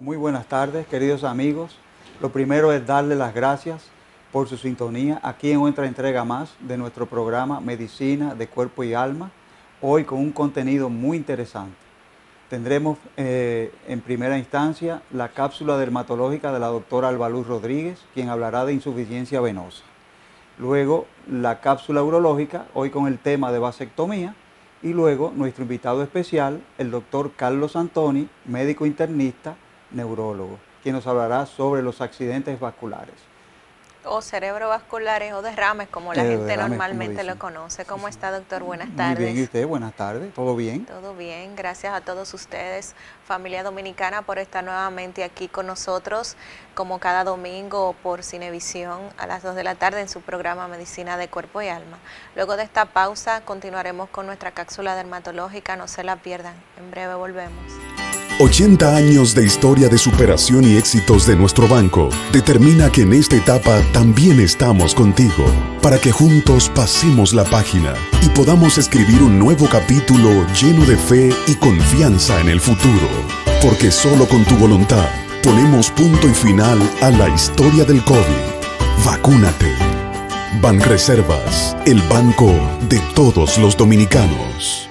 Muy buenas tardes, queridos amigos. Lo primero es darle las gracias por su sintonía aquí en otra entrega más de nuestro programa Medicina de Cuerpo y Alma, hoy con un contenido muy interesante. Tendremos en primera instancia la cápsula dermatológica de la doctora Albaluz Rodríguez, quien hablará de insuficiencia venosa. Luego la cápsula urológica, hoy con el tema de vasectomía. Y luego nuestro invitado especial, el doctor Carlos Antoni, médico internista, neurólogo, quien nos hablará sobre los accidentes vasculares. O cerebrovasculares o derrames, como la gente normalmente lo conoce. ¿Cómo está, doctor? Buenas tardes. Muy bien, ¿y usted? Buenas tardes. ¿Todo bien? Todo bien. Gracias a todos ustedes, familia dominicana, por estar nuevamente aquí con nosotros, como cada domingo por Cinevisión a las 2 de la tarde en su programa Medicina de Cuerpo y Alma. Luego de esta pausa continuaremos con nuestra cápsula dermatológica. No se la pierdan. En breve volvemos. 80 años de historia de superación y éxitos de nuestro banco determina que en esta etapa también estamos contigo, para que juntos pasemos la página y podamos escribir un nuevo capítulo lleno de fe y confianza en el futuro. Porque solo con tu voluntad ponemos punto y final a la historia del COVID. Vacúnate. Banreservas, el banco de todos los dominicanos.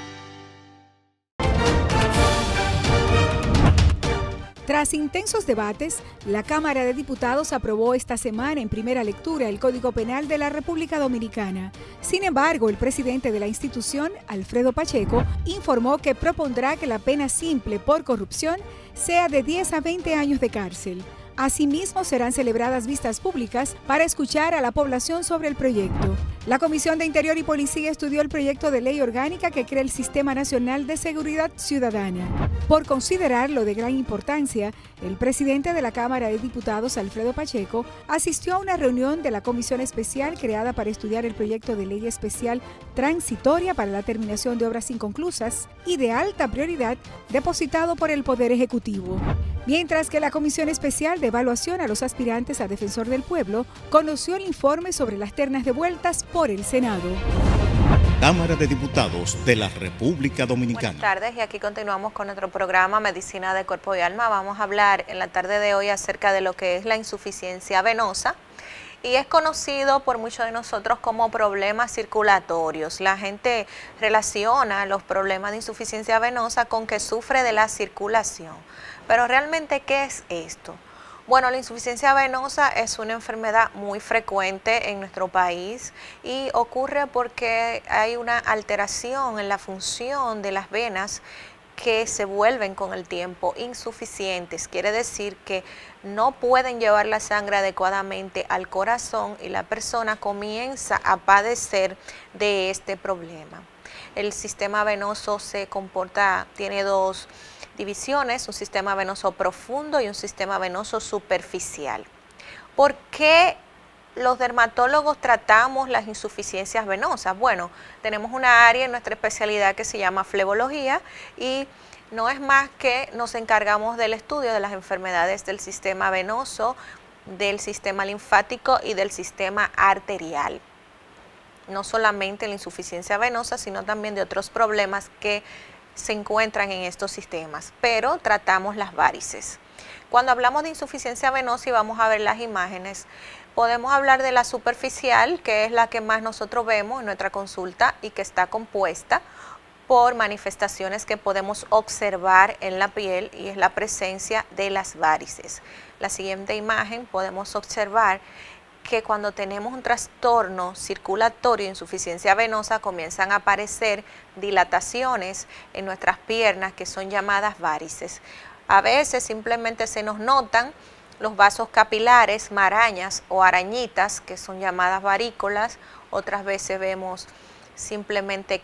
Tras intensos debates, la Cámara de Diputados aprobó esta semana en primera lectura el Código Penal de la República Dominicana. Sin embargo, el presidente de la institución, Alfredo Pacheco, informó que propondrá que la pena simple por corrupción sea de 10 a 20 años de cárcel. Asimismo, serán celebradas vistas públicas para escuchar a la población sobre el proyecto. La Comisión de Interior y Policía estudió el proyecto de ley orgánica que crea el Sistema Nacional de Seguridad Ciudadana. Por considerarlo de gran importancia, el presidente de la Cámara de Diputados, Alfredo Pacheco, asistió a una reunión de la Comisión Especial creada para estudiar el proyecto de ley especial transitoria para la terminación de obras inconclusas y de alta prioridad depositado por el Poder Ejecutivo. Mientras que la Comisión Especial de Evaluación a los aspirantes a Defensor del Pueblo conoció el informe sobre las ternas devueltas por el Senado. Cámara de Diputados de la República Dominicana. Buenas tardes, y aquí continuamos con nuestro programa Medicina de Cuerpo y Alma. Vamos a hablar en la tarde de hoy acerca de lo que es la insuficiencia venosa. Y es conocido por muchos de nosotros como problemas circulatorios. La gente relaciona los problemas de insuficiencia venosa con que sufre de la circulación. Pero realmente, ¿qué es esto? Bueno, la insuficiencia venosa es una enfermedad muy frecuente en nuestro país y ocurre porque hay una alteración en la función de las venas que se vuelven con el tiempo insuficientes. Quiere decir que no pueden llevar la sangre adecuadamente al corazón y la persona comienza a padecer de este problema. El sistema venoso tiene dos divisiones, un sistema venoso profundo y un sistema venoso superficial. ¿Por qué los dermatólogos tratamos las insuficiencias venosas? Bueno, tenemos una área en nuestra especialidad que se llama flebología y no es más que nos encargamos del estudio de las enfermedades del sistema venoso, del sistema linfático y del sistema arterial. No solamente la insuficiencia venosa, sino también de otros problemas que se encuentran en estos sistemas, pero tratamos las varices. Cuando hablamos de insuficiencia venosa y vamos a ver las imágenes, podemos hablar de la superficial, que es la que más nosotros vemos en nuestra consulta y que está compuesta por manifestaciones que podemos observar en la piel y es la presencia de las varices. La siguiente imagen podemos observar que cuando tenemos un trastorno circulatorio, insuficiencia venosa, comienzan a aparecer dilataciones en nuestras piernas que son llamadas varices. A veces simplemente se nos notan los vasos capilares, marañas o arañitas que son llamadas varícolas. Otras veces vemos simplemente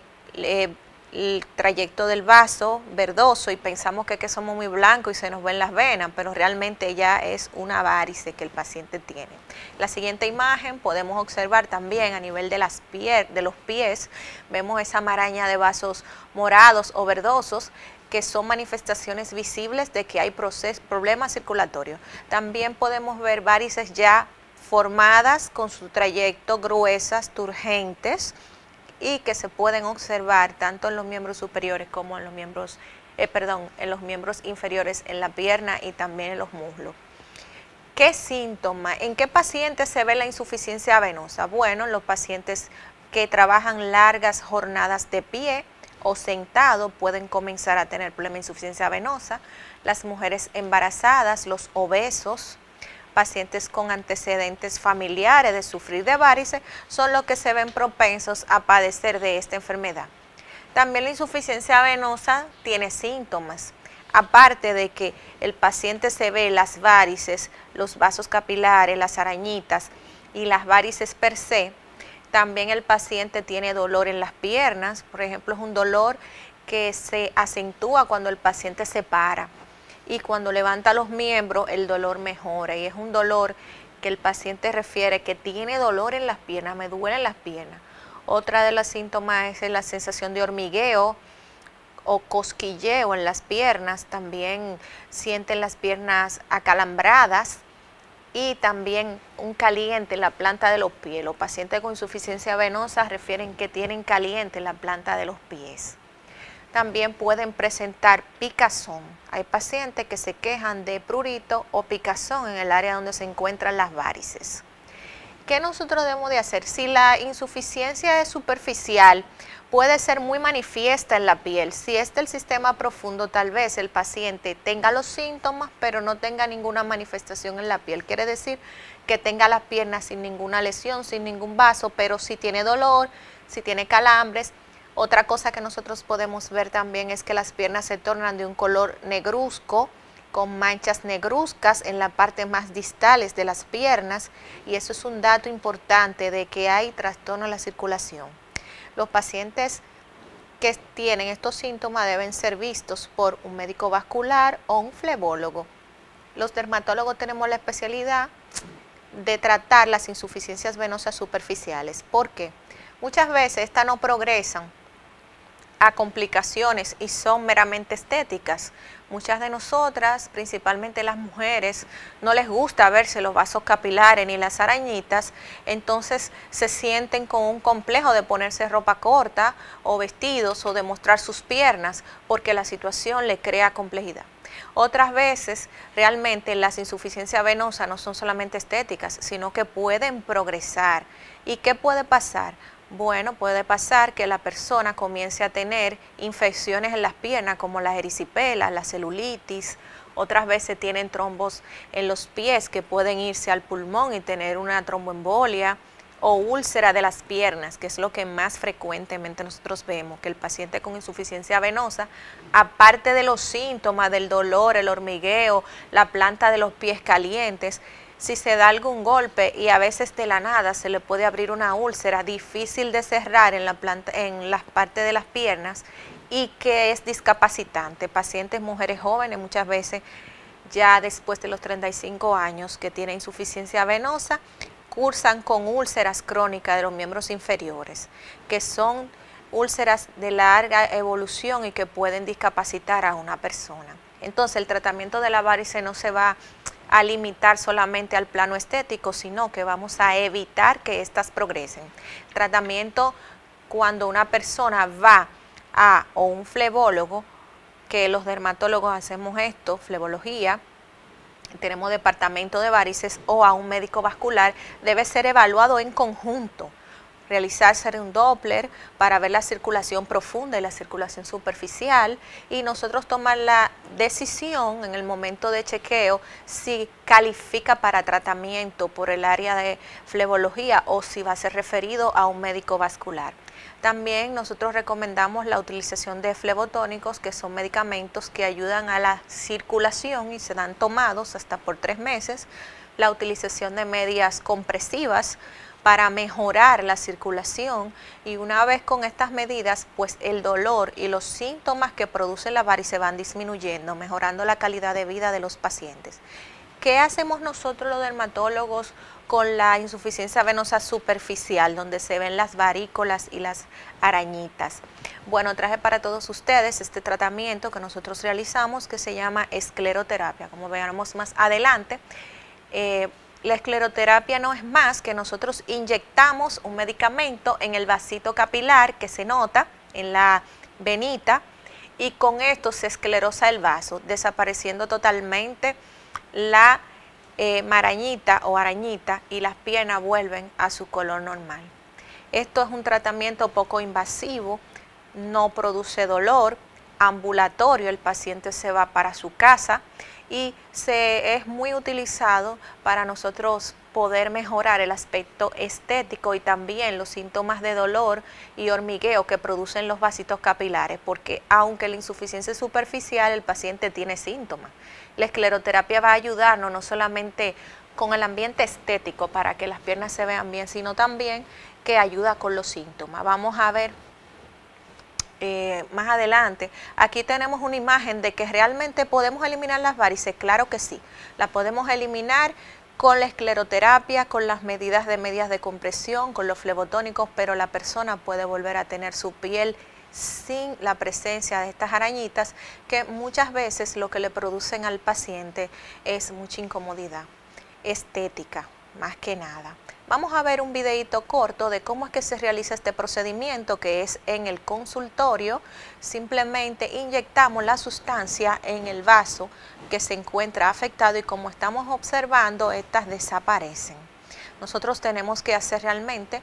el trayecto del vaso verdoso y pensamos que somos muy blancos y se nos ven las venas, pero realmente ya es una varice que el paciente tiene. La siguiente imagen podemos observar también a nivel de los pies, vemos esa maraña de vasos morados o verdosos que son manifestaciones visibles de que hay problemas circulatorios. También podemos ver varices ya formadas con su trayecto, gruesas, turgentes, y que se pueden observar tanto en los miembros superiores como en los miembros en los miembros inferiores, en la pierna y también en los muslos. ¿Qué síntomas? ¿En qué pacientes se ve la insuficiencia venosa? Bueno, los pacientes que trabajan largas jornadas de pie o sentado pueden comenzar a tener problemas de insuficiencia venosa. Las mujeres embarazadas, los obesos, pacientes con antecedentes familiares de sufrir de varices son los que se ven propensos a padecer de esta enfermedad. También la insuficiencia venosa tiene síntomas. Aparte de que el paciente se ve las varices, los vasos capilares, las arañitas y las varices per se, también el paciente tiene dolor en las piernas. Por ejemplo, es un dolor que se acentúa cuando el paciente se para y cuando levanta los miembros el dolor mejora, y es un dolor que el paciente refiere que tiene dolor en las piernas, me duelen las piernas. Otra de los síntomas es la sensación de hormigueo o cosquilleo en las piernas, también sienten las piernas acalambradas y también un caliente en la planta de los pies. Los pacientes con insuficiencia venosa refieren que tienen caliente en la planta de los pies. También pueden presentar picazón. Hay pacientes que se quejan de prurito o picazón en el área donde se encuentran las varices. ¿Qué nosotros debemos de hacer? Si la insuficiencia es superficial, puede ser muy manifiesta en la piel. Si es del sistema profundo, tal vez el paciente tenga los síntomas, pero no tenga ninguna manifestación en la piel. Quiere decir que tenga las piernas sin ninguna lesión, sin ningún vaso, pero si tiene dolor, si tiene calambres. Otra cosa que nosotros podemos ver también es que las piernas se tornan de un color negruzco, con manchas negruzcas en la parte más distales de las piernas, y eso es un dato importante de que hay trastorno en la circulación. Los pacientes que tienen estos síntomas deben ser vistos por un médico vascular o un flebólogo. Los dermatólogos tenemos la especialidad de tratar las insuficiencias venosas superficiales. ¿Por qué? Muchas veces estas no progresan a complicaciones y son meramente estéticas. Muchas de nosotras, principalmente las mujeres, no les gusta verse los vasos capilares ni las arañitas, entonces se sienten con un complejo de ponerse ropa corta o vestidos o de mostrar sus piernas porque la situación le crea complejidad. Otras veces realmente las insuficiencias venosas no son solamente estéticas, sino que pueden progresar. ¿Y qué puede pasar? Bueno, puede pasar que la persona comience a tener infecciones en las piernas como las erisipelas, la celulitis. Otras veces tienen trombos en los pies que pueden irse al pulmón y tener una tromboembolia, o úlcera de las piernas, que es lo que más frecuentemente nosotros vemos, que el paciente con insuficiencia venosa, aparte de los síntomas del dolor, el hormigueo, la planta de los pies calientes, si se da algún golpe y a veces de la nada se le puede abrir una úlcera difícil de cerrar en las partes de las piernas y que es discapacitante. Pacientes, mujeres jóvenes, muchas veces ya después de los 35 años que tienen insuficiencia venosa, cursan con úlceras crónicas de los miembros inferiores, que son úlceras de larga evolución y que pueden discapacitar a una persona. Entonces el tratamiento de la varice no se va a limitar solamente al plano estético, sino que vamos a evitar que éstas progresen. Tratamiento cuando una persona va a un flebólogo, que los dermatólogos hacemos esto, flebología, tenemos departamento de varices, o a un médico vascular, debe ser evaluado en conjunto. Realizarse un Doppler para ver la circulación profunda y la circulación superficial, y nosotros tomar la decisión en el momento de chequeo si califica para tratamiento por el área de flebología o si va a ser referido a un médico vascular. También nosotros recomendamos la utilización de flebotónicos, que son medicamentos que ayudan a la circulación y se dan tomados hasta por 3 meses. La utilización de medias compresivas para mejorar la circulación, y una vez con estas medidas, pues el dolor y los síntomas que produce la varice van disminuyendo, mejorando la calidad de vida de los pacientes. ¿Qué hacemos nosotros los dermatólogos con la insuficiencia venosa superficial, donde se ven las varícolas y las arañitas? Bueno, traje para todos ustedes este tratamiento que nosotros realizamos, que se llama escleroterapia. Como veremos más adelante, la escleroterapia no es más que nosotros inyectamos un medicamento en el vasito capilar que se nota en la venita, y con esto se esclerosa el vaso, desapareciendo totalmente la marañita o arañita y las piernas vuelven a su color normal. Esto es un tratamiento poco invasivo, no produce dolor, ambulatorio, el paciente se va para su casa y es muy utilizado para nosotros poder mejorar el aspecto estético y también los síntomas de dolor y hormigueo que producen los vasitos capilares, porque aunque la insuficiencia es superficial, el paciente tiene síntomas. La escleroterapia va a ayudarnos no solamente con el ambiente estético para que las piernas se vean bien, sino también que ayuda con los síntomas. Vamos a ver más adelante. Aquí tenemos una imagen de que realmente podemos eliminar las varices. Claro que sí, la podemos eliminar con la escleroterapia, con las medidas de compresión, con los flebotónicos, pero la persona puede volver a tener su piel sin la presencia de estas arañitas, que muchas veces lo que le producen al paciente es mucha incomodidad estética, más que nada. Vamos a ver un videito corto de cómo es que se realiza este procedimiento, que es en el consultorio. Simplemente inyectamos la sustancia en el vaso que se encuentra afectado y como estamos observando, estas desaparecen. Nosotros tenemos que hacer realmente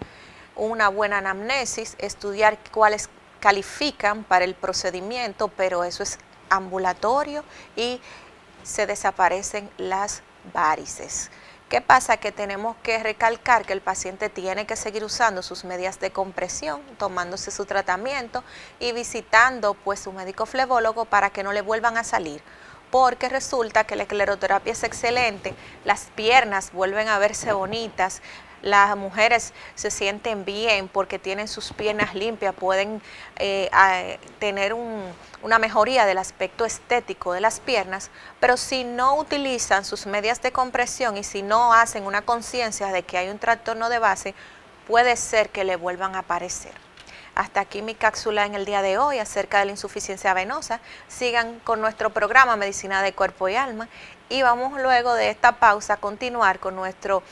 una buena anamnesis, estudiar cuáles califican para el procedimiento, pero eso es ambulatorio y se desaparecen las varices. ¿Qué pasa? Que tenemos que recalcar que el paciente tiene que seguir usando sus medidas de compresión, tomándose su tratamiento y visitando pues su médico flebólogo para que no le vuelvan a salir, porque resulta que la escleroterapia es excelente, las piernas vuelven a verse bonitas, las mujeres se sienten bien porque tienen sus piernas limpias, pueden tener una mejoría del aspecto estético de las piernas, pero si no utilizan sus medidas de compresión y si no hacen una conciencia de que hay un trastorno de base, puede ser que le vuelvan a aparecer. Hasta aquí mi cápsula en el día de hoy acerca de la insuficiencia venosa. Sigan con nuestro programa Medicina de Cuerpo y Alma y vamos luego de esta pausa a continuar con nuestro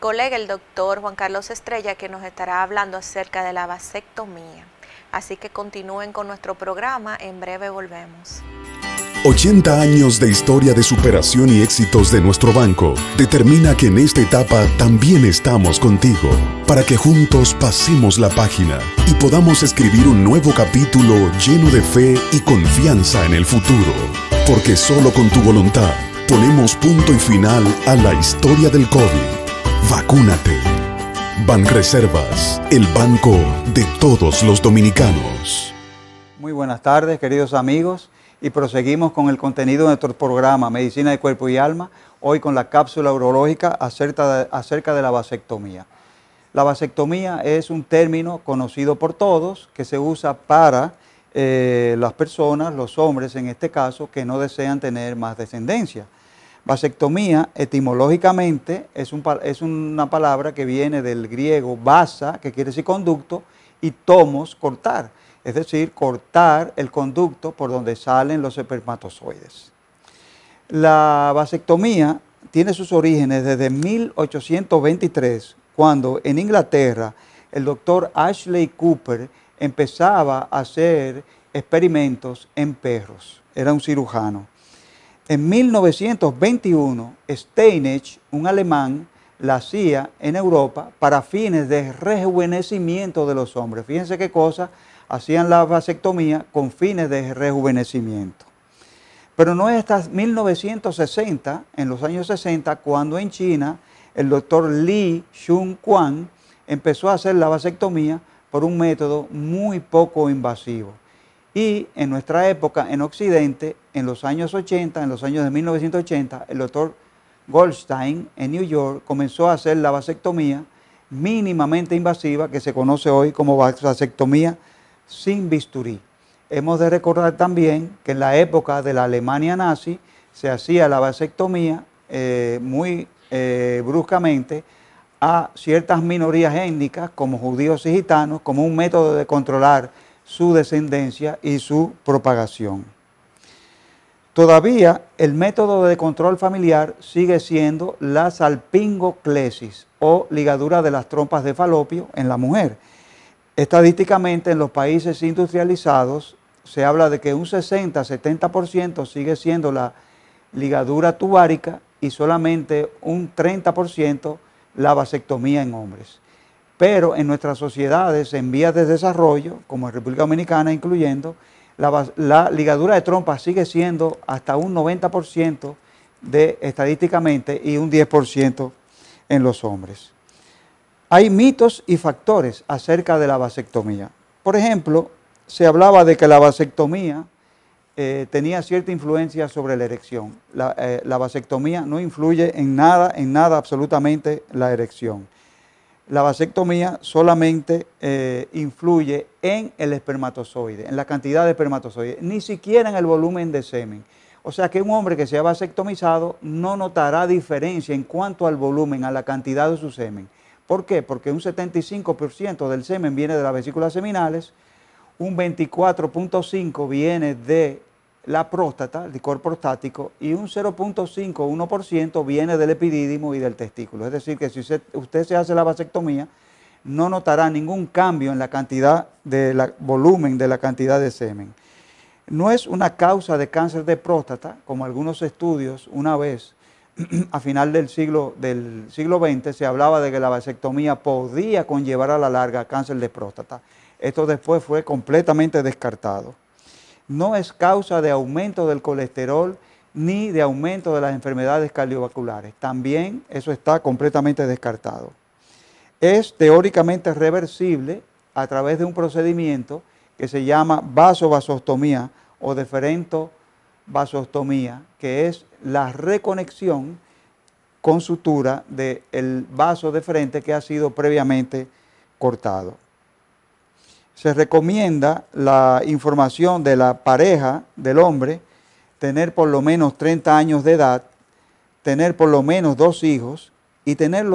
colega, el doctor Juan Carlos Estrella, que nos estará hablando acerca de la vasectomía. Así que continúen con nuestro programa, en breve volvemos. 80 años de historia de superación y éxitos de nuestro banco determina que en esta etapa también estamos contigo, para que juntos pasemos la página y podamos escribir un nuevo capítulo lleno de fe y confianza en el futuro. Porque solo con tu voluntad ponemos punto y final a la historia del COVID. Vacúnate. Banreservas, el banco de todos los dominicanos. Muy buenas tardes, queridos amigos, y proseguimos con el contenido de nuestro programa Medicina de Cuerpo y Alma, hoy con la cápsula urológica acerca de la vasectomía. La vasectomía es un término conocido por todos que se usa para las personas, los hombres en este caso, que no desean tener más descendencia. Vasectomía, etimológicamente, es una palabra que viene del griego vasa, que quiere decir conducto, y tomos, cortar, es decir, cortar el conducto por donde salen los espermatozoides. La vasectomía tiene sus orígenes desde 1823, cuando en Inglaterra el doctor Ashley Cooper empezaba a hacer experimentos en perros, era un cirujano. En 1921, Steinach, un alemán, la hacía en Europa para fines de rejuvenecimiento de los hombres. Fíjense qué cosa, hacían la vasectomía con fines de rejuvenecimiento. Pero no es hasta 1960, en los años 60, cuando en China el doctor Li Xun-Quan empezó a hacer la vasectomía por un método muy poco invasivo. Y en nuestra época, en Occidente, en los años 80, en los años de 1980, el doctor Goldstein en New York comenzó a hacer la vasectomía mínimamente invasiva, que se conoce hoy como vasectomía sin bisturí. Hemos de recordar también que en la época de la Alemania nazi se hacía la vasectomía muy bruscamente a ciertas minorías étnicas como judíos y gitanos como un método de controlar su descendencia y su propagación. Todavía el método de control familiar sigue siendo la salpingoclesis o ligadura de las trompas de falopio en la mujer. Estadísticamente en los países industrializados se habla de que un 60-70% sigue siendo la ligadura tubárica y solamente un 30% la vasectomía en hombres. Pero en nuestras sociedades en vías de desarrollo, como en República Dominicana incluyendo, la ligadura de trompa sigue siendo hasta un 90% estadísticamente y un 10% en los hombres. Hay mitos y factores acerca de la vasectomía. Por ejemplo, se hablaba de que la vasectomía tenía cierta influencia sobre la erección. La vasectomía no influye en nada absolutamente la erección. La vasectomía solamente influye en el espermatozoide, en la cantidad de espermatozoides, ni siquiera en el volumen de semen. O sea que un hombre que sea vasectomizado no notará diferencia en cuanto al volumen, a la cantidad de su semen. ¿Por qué? Porque un 75% del semen viene de las vesículas seminales, un 24.5% viene de la próstata, el licor prostático, y un 0.5 o 1% viene del epidídimo y del testículo. Es decir, que si usted se hace la vasectomía, no notará ningún cambio en la cantidad del volumen de la cantidad de semen. No es una causa de cáncer de próstata, como algunos estudios una vez, a final del siglo XX, se hablaba de que la vasectomía podía conllevar a la larga cáncer de próstata. Esto después fue completamente descartado. No es causa de aumento del colesterol ni de aumento de las enfermedades cardiovasculares. También eso está completamente descartado. Es teóricamente reversible a través de un procedimiento que se llama vasovasostomía o deferentovasostomía, que es la reconexión con sutura del vaso deferente que ha sido previamente cortado. Se recomienda la información de la pareja del hombre, tener por lo menos 30 años de edad, tener por lo menos 2 hijos y tener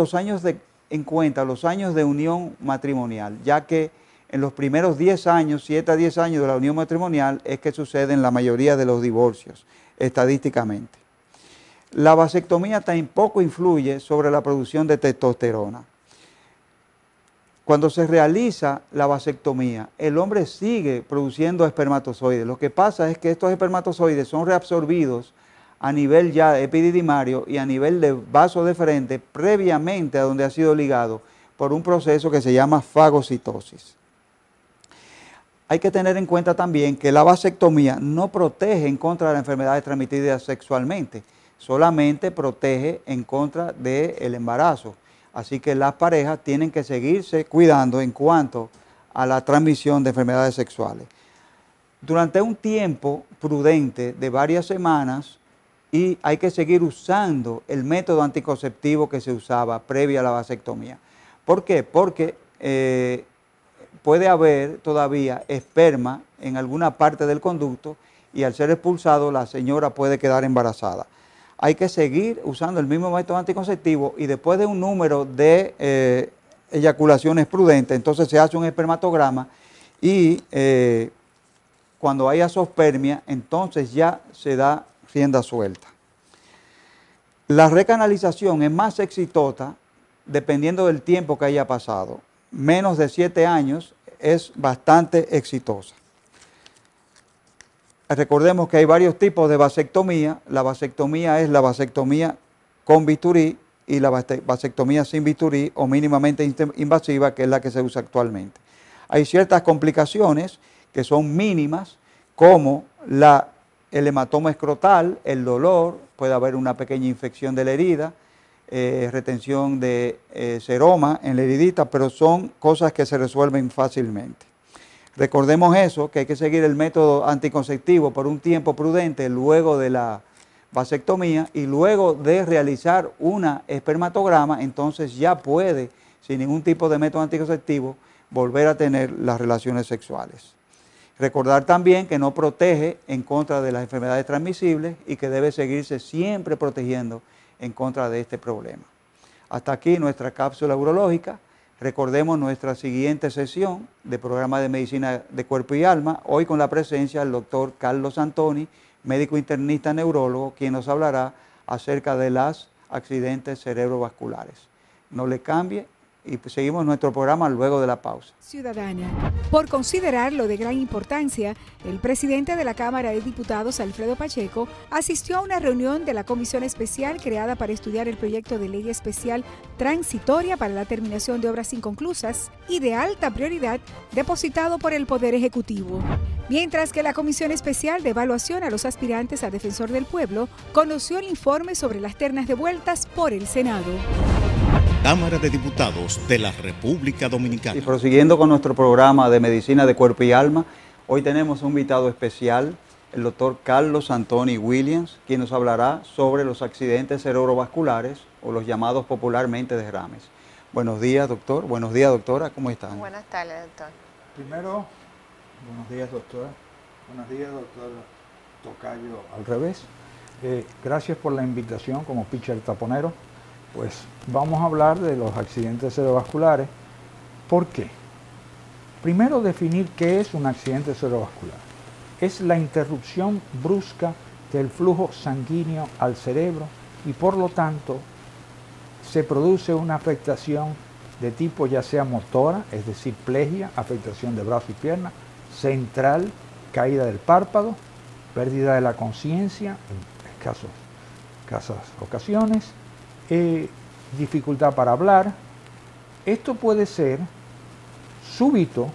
en cuenta los años de unión matrimonial, ya que en los primeros 10 años, 7 a 10 años de la unión matrimonial es que suceden la mayoría de los divorcios, estadísticamente. La vasectomía tampoco influye sobre la producción de testosterona. Cuando se realiza la vasectomía, el hombre sigue produciendo espermatozoides. Lo que pasa es que estos espermatozoides son reabsorbidos a nivel ya epididimario y a nivel de vaso deferente previamente a donde ha sido ligado por un proceso que se llama fagocitosis. Hay que tener en cuenta también que la vasectomía no protege en contra de las enfermedades transmitidas sexualmente, solamente protege en contra del embarazo. Así que las parejas tienen que seguirse cuidando en cuanto a la transmisión de enfermedades sexuales. Durante un tiempo prudente de varias semanas, y hay que seguir usando el método anticonceptivo que se usaba previa a la vasectomía. ¿Por qué? Porque puede haber todavía esperma en alguna parte del conducto y al ser expulsado la señora puede quedar embarazada. Hay que seguir usando el mismo método anticonceptivo y después de un número de eyaculaciones prudentes, entonces se hace un espermatograma y cuando haya zoospermia, entonces ya se da rienda suelta. La recanalización es más exitosa dependiendo del tiempo que haya pasado. Menos de 7 años es bastante exitosa. Recordemos que hay varios tipos de vasectomía. La vasectomía es la vasectomía con bisturí y la vasectomía sin bisturí o mínimamente invasiva, que es la que se usa actualmente. Hay ciertas complicaciones que son mínimas, como el hematoma escrotal, el dolor, puede haber una pequeña infección de la herida, retención de seroma en la heridita, pero son cosas que se resuelven fácilmente. Recordemos eso, que hay que seguir el método anticonceptivo por un tiempo prudente luego de la vasectomía y luego de realizar una espermatograma, entonces ya puede, sin ningún tipo de método anticonceptivo, volver a tener las relaciones sexuales. Recordar también que no protege en contra de las enfermedades transmisibles y que debe seguirse siempre protegiendo en contra de este problema. Hasta aquí nuestra cápsula urológica. Recordemos nuestra siguiente sesión de programa de medicina de cuerpo y alma, hoy con la presencia del doctor Carlos Antoni, médico internista neurólogo, quien nos hablará acerca de los accidentes cerebrovasculares. No le cambie, y pues seguimos nuestro programa luego de la pausa. Ciudadana. Por considerarlo de gran importancia, el presidente de la Cámara de Diputados, Alfredo Pacheco, asistió a una reunión de la Comisión Especial creada para estudiar el proyecto de ley especial transitoria para la terminación de obras inconclusas y de alta prioridad depositado por el Poder Ejecutivo. Mientras que la Comisión Especial de Evaluación a los aspirantes a Defensor del Pueblo conoció el informe sobre las ternas devueltas por el Senado. Cámara de Diputados de la República Dominicana. Y prosiguiendo con nuestro programa de Medicina de Cuerpo y Alma, hoy tenemos un invitado especial, el doctor Carlos Anthony Williams, quien nos hablará sobre los accidentes cerebrovasculares o los llamados popularmente derrames. Buenos días, doctor. Buenos días, doctora. ¿Cómo están? Buenas tardes, doctor. Primero, buenos días, doctora. Buenos días, doctor Tocayo. Al revés. Gracias por la invitación como pitcher taponero. Pues vamos a hablar de los accidentes cerebrovasculares. ¿Por qué? Primero, definir qué es un accidente cerebrovascular. Es la interrupción brusca del flujo sanguíneo al cerebro y por lo tanto se produce una afectación de tipo ya sea motora, es decir, plegia, afectación de brazo y pierna, central, caída del párpado, pérdida de la conciencia en escasas ocasiones, dificultad para hablar. Esto puede ser súbito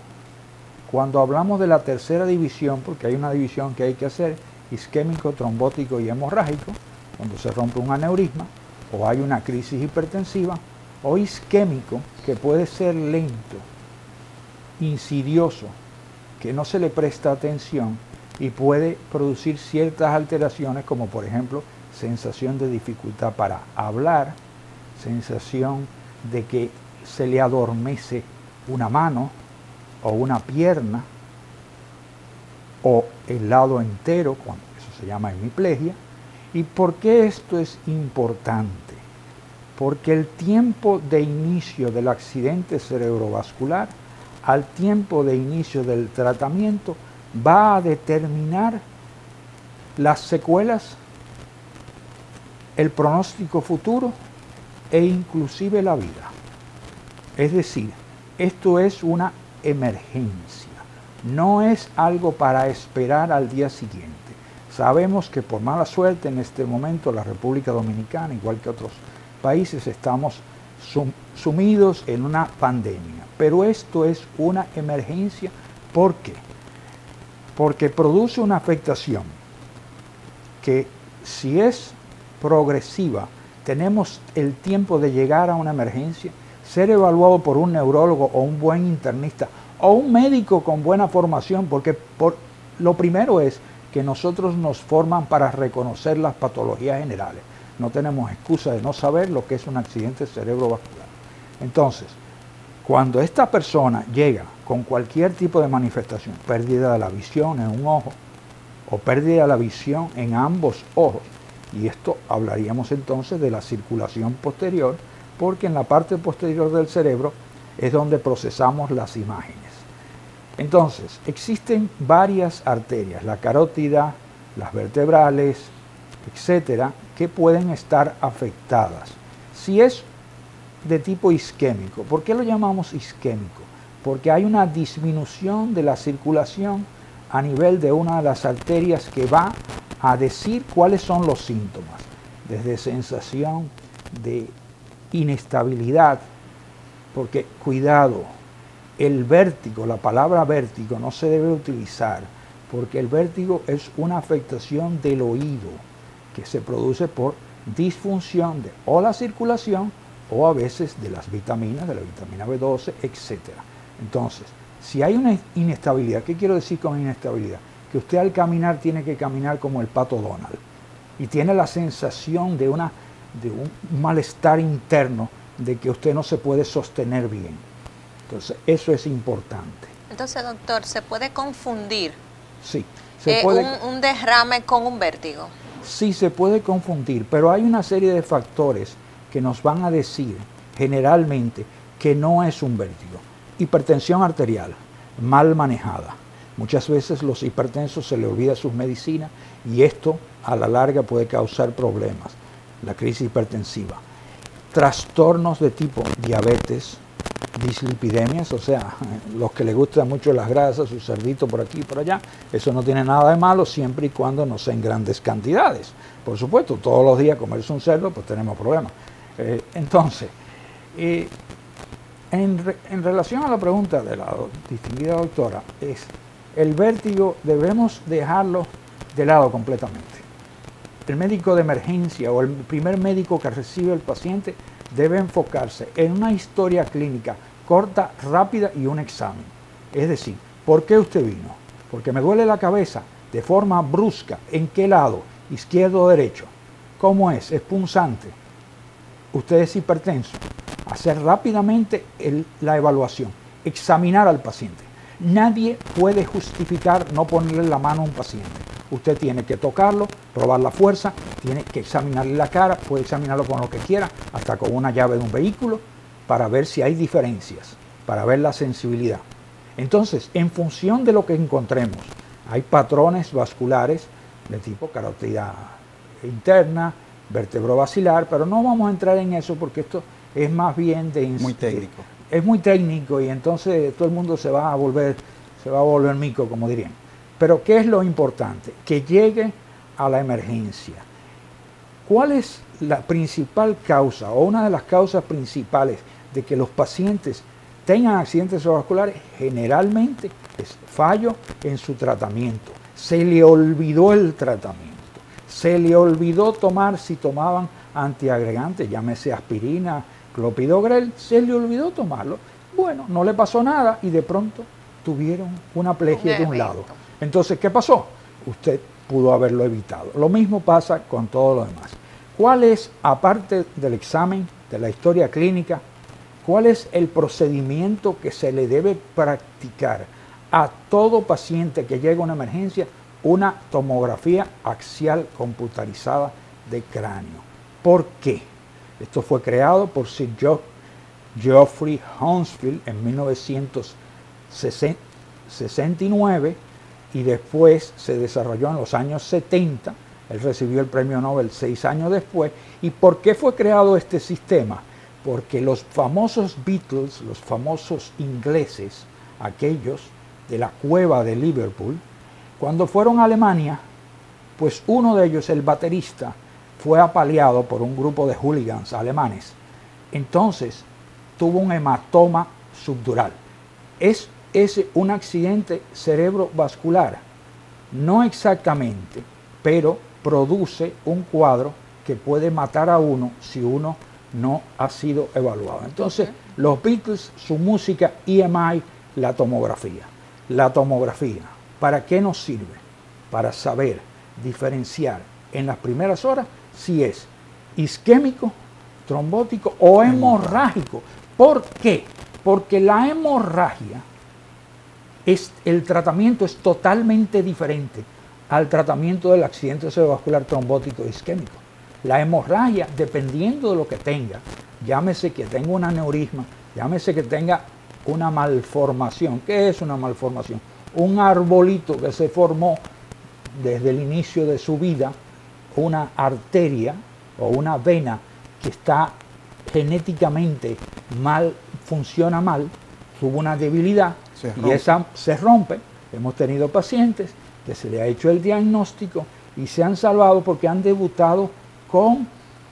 cuando hablamos de la tercera división, porque hay una división que hay que hacer, isquémico, trombótico y hemorrágico, cuando se rompe un aneurisma o hay una crisis hipertensiva, o isquémico, que puede ser lento, insidioso, que no se le presta atención y puede producir ciertas alteraciones, como por ejemplo sensación de dificultad para hablar, sensación de que se le adormece una mano o una pierna o el lado entero, eso se llama hemiplegia. ¿Y por qué esto es importante? Porque el tiempo de inicio del accidente cerebrovascular al tiempo de inicio del tratamiento va a determinar las secuelas, el pronóstico futuro e inclusive la vida. Es decir, esto es una emergencia, no es algo para esperar al día siguiente. Sabemos que por mala suerte en este momento la República Dominicana, igual que otros países, estamos sumidos en una pandemia, pero esto es una emergencia. ¿Por qué? Porque produce una afectación que, si es progresiva, tenemos el tiempo de llegar a una emergencia, ser evaluado por un neurólogo o un buen internista o un médico con buena formación, porque lo primero es que nosotros nos forman para reconocer las patologías generales. No tenemos excusa de no saber lo que es un accidente cerebrovascular. Entonces, cuando esta persona llega con cualquier tipo de manifestación, pérdida de la visión en un ojo o pérdida de la visión en ambos ojos, y esto hablaríamos entonces de la circulación posterior, porque en la parte posterior del cerebro es donde procesamos las imágenes. Entonces, existen varias arterias, la carótida, las vertebrales, etcétera, que pueden estar afectadas. Si es de tipo isquémico, ¿por qué lo llamamos isquémico? Porque hay una disminución de la circulación a nivel de una de las arterias que va a decir cuáles son los síntomas, desde sensación de inestabilidad, porque cuidado, el vértigo, la palabra vértigo no se debe utilizar, porque el vértigo es una afectación del oído que se produce por disfunción de o la circulación o a veces de las vitaminas, de la vitamina B12, etc. Entonces, si hay una inestabilidad, ¿qué quiero decir con inestabilidad? Que usted al caminar tiene que caminar como el Pato Donald y tiene la sensación de un malestar interno, de que usted no se puede sostener bien. Entonces, eso es importante. Entonces, doctor, ¿se puede confundir sí, se puede, un derrame con un vértigo? Sí, se puede confundir, pero hay una serie de factores que nos van a decir generalmente que no es un vértigo. Hipertensión arterial, mal manejada. Muchas veces los hipertensos se les olvida sus medicinas y esto a la larga puede causar problemas. La crisis hipertensiva. Trastornos de tipo diabetes, dislipidemias, o sea, los que les gustan mucho las grasas, su cerdito por aquí y por allá, eso no tiene nada de malo siempre y cuando no sea en grandes cantidades. Por supuesto, todos los días comerse un cerdo, pues tenemos problemas. Entonces, en relación a la pregunta de la distinguida doctora, es el vértigo debemos dejarlo de lado completamente. El médico de emergencia o el primer médico que recibe el paciente debe enfocarse en una historia clínica corta, rápida y un examen. Es decir, ¿por qué usted vino? Porque me duele la cabeza de forma brusca. ¿En qué lado? ¿Izquierdo o derecho? ¿Cómo es? ¿Es punzante? ¿Usted es hipertenso? Hacer rápidamente la evaluación. Examinar al paciente. Nadie puede justificar no ponerle la mano a un paciente. Usted tiene que tocarlo, probar la fuerza, tiene que examinarle la cara, puede examinarlo con lo que quiera, hasta con una llave de un vehículo, para ver si hay diferencias, para ver la sensibilidad. Entonces, en función de lo que encontremos, hay patrones vasculares de tipo carótida interna, vértebro-basilar, pero no vamos a entrar en eso porque esto es más bien de... Muy técnico. Es muy técnico y entonces todo el mundo se va a volver mico, como dirían. Pero ¿qué es lo importante? Que llegue a la emergencia. ¿Cuál es la principal causa o una de las causas principales de que los pacientes tengan accidentes cerebrovasculares? Generalmente es fallo en su tratamiento. Se le olvidó el tratamiento. Se le olvidó tomar, si tomaban antiagregantes, llámese aspirina, clopidogrel, se le olvidó tomarlo. Bueno, no le pasó nada y de pronto tuvieron una plegia de un lado. Entonces, ¿qué pasó? Usted pudo haberlo evitado. Lo mismo pasa con todo lo demás. ¿Cuál es, aparte del examen, de la historia clínica, cuál es el procedimiento que se le debe practicar a todo paciente que llega a una emergencia? Una tomografía axial computarizada de cráneo. ¿Por qué? Esto fue creado por Sir Geoffrey Hounsfield en 1969 y después se desarrolló en los años 70. Él recibió el premio Nobel 6 años después. ¿Y por qué fue creado este sistema? Porque los famosos Beatles, los famosos ingleses, aquellos de la cueva de Liverpool, cuando fueron a Alemania, pues uno de ellos, el baterista, fue apaleado por un grupo de hooligans alemanes. Entonces tuvo un hematoma subdural. ¿Es ese un accidente cerebrovascular? No exactamente, pero produce un cuadro que puede matar a uno si uno no ha sido evaluado. Entonces, los Beatles, su música, EMI, la tomografía. La tomografía, ¿para qué nos sirve? Para saber diferenciar en las primeras horas si es isquémico, trombótico o hemorrágico. ¿Por qué? Porque la hemorragia, el tratamiento es totalmente diferente al tratamiento del accidente cerebrovascular trombótico e isquémico. La hemorragia, dependiendo de lo que tenga, llámese que tenga un aneurisma, llámese que tenga una malformación. ¿Qué es una malformación? Un arbolito que se formó desde el inicio de su vida, una arteria o una vena que está genéticamente mal, funciona mal, tuvo una debilidad y esa se rompe. Hemos tenido pacientes que se le ha hecho el diagnóstico y se han salvado porque han debutado con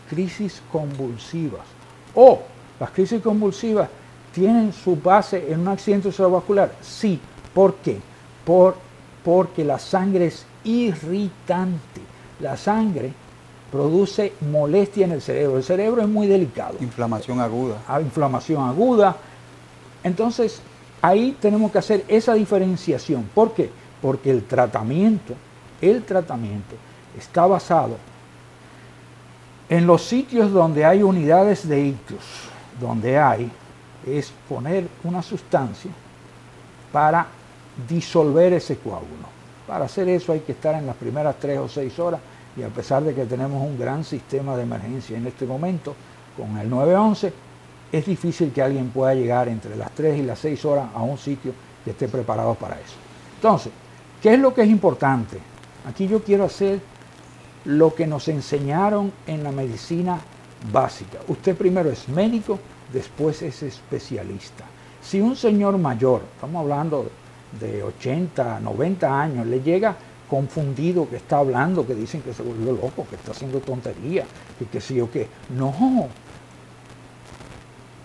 crisis convulsivas. O las crisis convulsivas tienen su base en un accidente cerebrovascular. Sí. ¿Por qué? Porque la sangre es irritante. La sangre produce molestia en el cerebro. El cerebro es muy delicado. Inflamación aguda. Inflamación aguda. Entonces, ahí tenemos que hacer esa diferenciación. ¿Por qué? Porque el tratamiento está basado en los sitios donde hay unidades de ictus, donde es poner una sustancia para disolver ese coágulo. Para hacer eso hay que estar en las primeras 3 o 6 horas y a pesar de que tenemos un gran sistema de emergencia en este momento con el 911, es difícil que alguien pueda llegar entre las 3 y las 6 horas a un sitio que esté preparado para eso. Entonces, ¿qué es lo que es importante? Aquí yo quiero hacer lo que nos enseñaron en la medicina básica. Usted primero es médico, después es especialista. Si un señor mayor, estamos hablando de 80, 90 años, le llega confundido que está hablando, que dicen que se volvió loco, que está haciendo tontería, que sí o qué. No.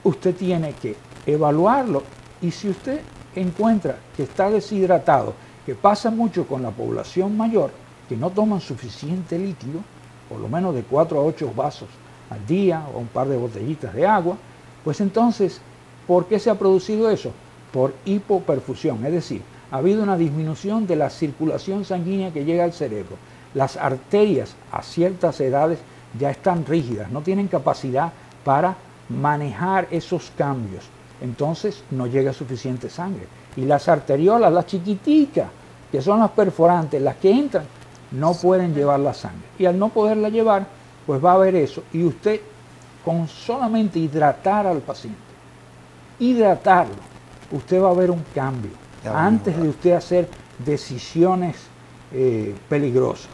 Usted tiene que evaluarlo, y si usted encuentra que está deshidratado, que pasa mucho con la población mayor, que no toman suficiente líquido, por lo menos de 4 a 8 vasos al día o un par de botellitas de agua, pues entonces, ¿por qué se ha producido eso? Por hipoperfusión, es decir, ha habido una disminución de la circulación sanguínea que llega al cerebro. Las arterias a ciertas edades ya están rígidas, no tienen capacidad para manejar esos cambios. Entonces no llega suficiente sangre. Y las arteriolas, las chiquiticas, que son las perforantes, las que entran, no pueden llevar la sangre. Y al no poderla llevar, pues va a haber eso. Y usted, con solamente hidratar al paciente, hidratarlo, usted va a ver un cambio antes de usted hacer decisiones peligrosas.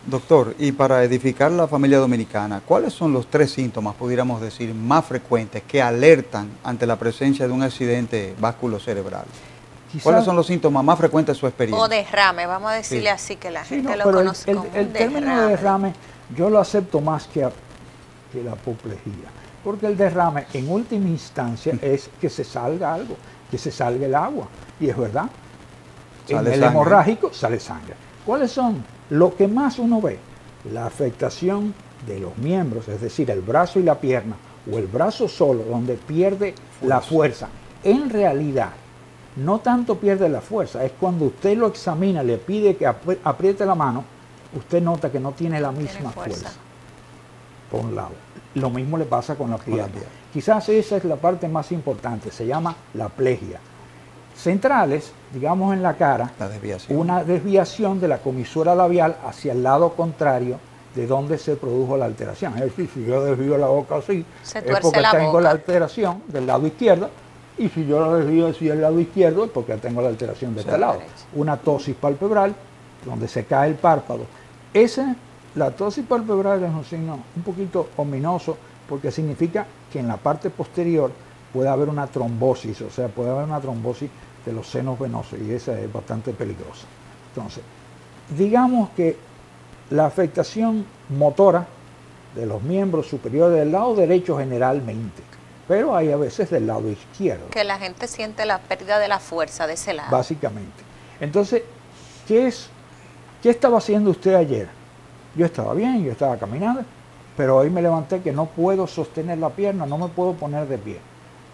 Doctor, y para edificar la familia dominicana, ¿cuáles son los 3 síntomas, pudiéramos decir, más frecuentes que alertan ante la presencia de un accidente vasculocerebral? ¿Cuáles son los síntomas más frecuentes de su experiencia? O derrame, vamos a decirle así, que la gente lo pero conoce como el término de derrame yo lo acepto más que la apoplejía, porque el derrame en última instancia es que se salga algo, que se salga el agua, y es verdad, en el hemorrágico sale sangre. ¿Cuáles son? Lo que más uno ve, la afectación de los miembros, es decir, el brazo y la pierna, o el brazo solo, donde pierde la fuerza. En realidad, no tanto pierde la fuerza, es cuando usted lo examina, le pide que apriete la mano, usted nota que no tiene la misma fuerza, por un lado. Lo mismo le pasa con la pierna. Quizás esa es la parte más importante, se llama la plegia. Centrales, digamos en la cara, una desviación de la comisura labial hacia el lado contrario de donde se produjo la alteración. Es decir, si yo desvío la boca así, es porque tengo la alteración del lado izquierdo, y si yo la desvío hacia el lado izquierdo, es porque tengo la alteración de este lado. Una ptosis palpebral, donde se cae el párpado. La ptosis palpebral es un signo un poquito ominoso, porque significa que en la parte posterior puede haber una trombosis, o sea, puede haber una trombosis de los senos venosos, y esa es bastante peligrosa. Entonces, digamos que la afectación motora de los miembros superiores del lado derecho generalmente, pero hay a veces del lado izquierdo. Que la gente siente la pérdida de la fuerza de ese lado. Básicamente. Entonces, ¿qué estaba haciendo usted ayer? Yo estaba bien, yo estaba caminando, pero hoy me levanté que no puedo sostener la pierna, no me puedo poner de pie.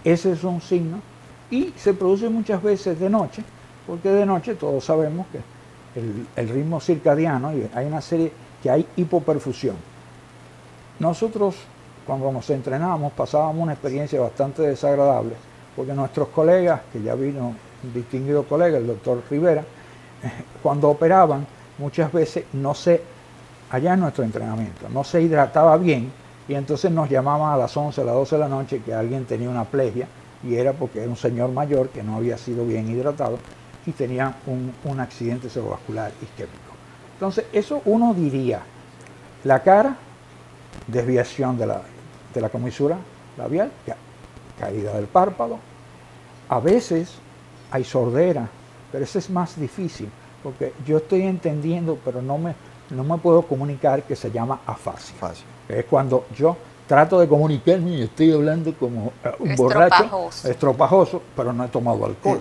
Ese es un signo, y se produce muchas veces de noche, porque de noche todos sabemos que el ritmo circadiano, y hay una serie que hay hipoperfusión. Nosotros, cuando nos entrenamos, pasábamos una experiencia bastante desagradable, porque nuestros colegas, que ya vino un distinguido colega, el doctor Rivera, cuando operaban, muchas veces allá en nuestro entrenamiento, no se hidrataba bien, y entonces nos llamaban a las 11, a las 12 de la noche que alguien tenía una plegia, y era porque era un señor mayor que no había sido bien hidratado y tenía un accidente cerebrovascular isquémico. Entonces, eso uno diría, la cara, desviación de la comisura labial, caída del párpado. A veces hay sordera, pero eso es más difícil, porque yo estoy entendiendo, pero no me puedo comunicar, que se llama afasia. Es cuando yo trato de comunicarme y estoy hablando como un borracho, estropajoso, pero no he tomado alcohol.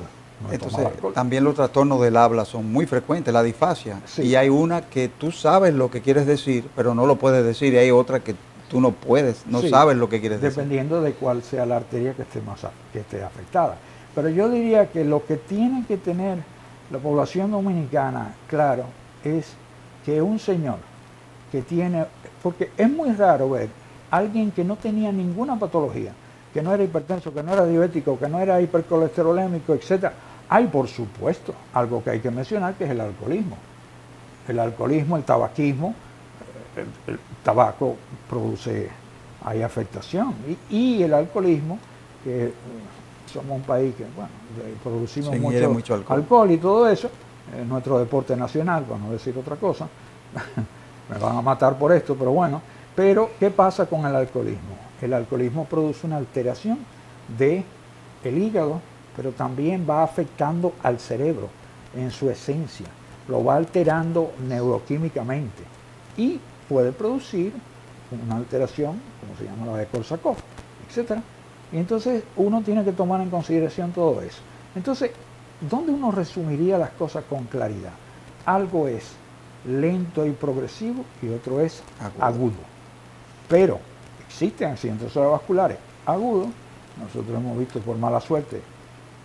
Entonces, también los trastornos del habla son muy frecuentes, la disfasia. Sí. Y hay una que tú sabes lo que quieres decir, pero no lo puedes decir, y hay otra que tú no puedes, no sabes lo que quieres decir. Dependiendo de cuál sea la arteria que esté afectada. Pero yo diría que lo que tiene que tener la población dominicana, claro, es que un señor que tiene, porque es muy raro ver a alguien que no tenía ninguna patología, que no era hipertenso, que no era diabético, que no era hipercolesterolémico, etc. Hay, por supuesto, algo que hay que mencionar, que es el alcoholismo. El alcoholismo, el tabaquismo, el tabaco hay afectación. Y el alcoholismo, que somos un país que, bueno, producimos mucho alcohol y todo eso, nuestro deporte nacional, para no decir otra cosa, me van a matar por esto, pero bueno. Pero, ¿qué pasa con el alcoholismo? El alcoholismo produce una alteración de el hígado, pero también va afectando al cerebro en su esencia, lo va alterando neuroquímicamente y puede producir una alteración, como se llama la de Korsakoff, etc. Y entonces uno tiene que tomar en consideración todo eso. Entonces, ¿dónde uno resumiría las cosas con claridad? Algo es lento y progresivo y otro es agudo. Pero existen accidentes cerebrovasculares agudos. Nosotros hemos visto por mala suerte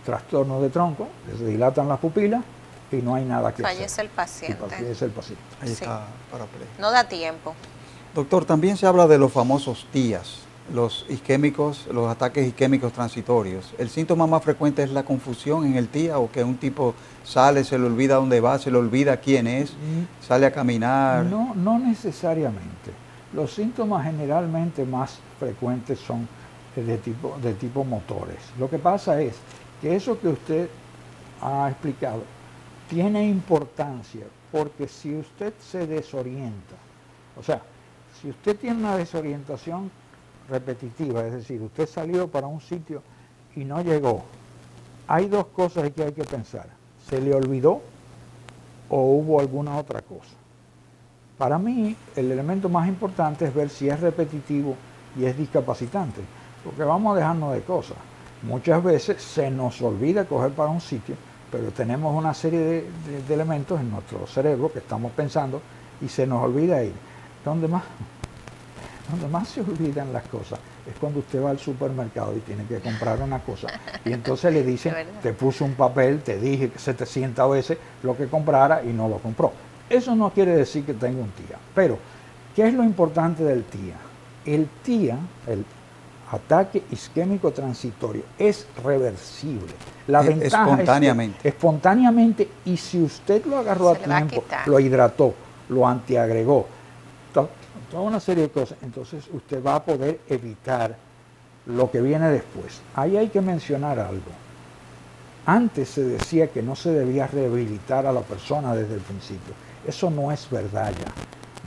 trastornos de tronco, que se dilatan las pupilas y no hay nada que hacer. Fallece el paciente. Y fallece el paciente. Ahí Sí. está parapléjico. No da tiempo. Doctor, también se habla de los famosos TIAs, los isquémicos, los ataques isquémicos transitorios. ¿El síntoma más frecuente es la confusión en el TIA o que un tipo sale, se le olvida dónde va, se le olvida quién es, sale a caminar? No, no necesariamente. Los síntomas generalmente más frecuentes son de tipo motores. Lo que pasa es que eso que usted ha explicado tiene importancia porque si usted se desorienta, o sea, si usted tiene una desorientación repetitiva, es decir, usted salió para un sitio y no llegó, hay dos cosas que hay que pensar. ¿Se le olvidó o hubo alguna otra cosa? Para mí, el elemento más importante es ver si es repetitivo y es discapacitante, porque vamos a dejarnos de cosas. Muchas veces se nos olvida coger para un sitio, pero tenemos una serie de elementos en nuestro cerebro que estamos pensando y se nos olvida ir. Donde más se olvidan las cosas es cuando usted va al supermercado y tiene que comprar una cosa y entonces le dicen, te puse un papel, te dije 700 veces lo que comprara y no lo compró. Eso no quiere decir que tenga un TIA. Pero, ¿qué es lo importante del TIA? El TIA, el ataque isquémico transitorio, es reversible. La ventaja espontáneamente. Es que espontáneamente, y si usted lo agarró a tiempo, lo hidrató, lo antiagregó, toda una serie de cosas, entonces usted va a poder evitar lo que viene después. Ahí hay que mencionar algo. Antes se decía que no se debía rehabilitar a la persona desde el principio. Eso no es verdad ya.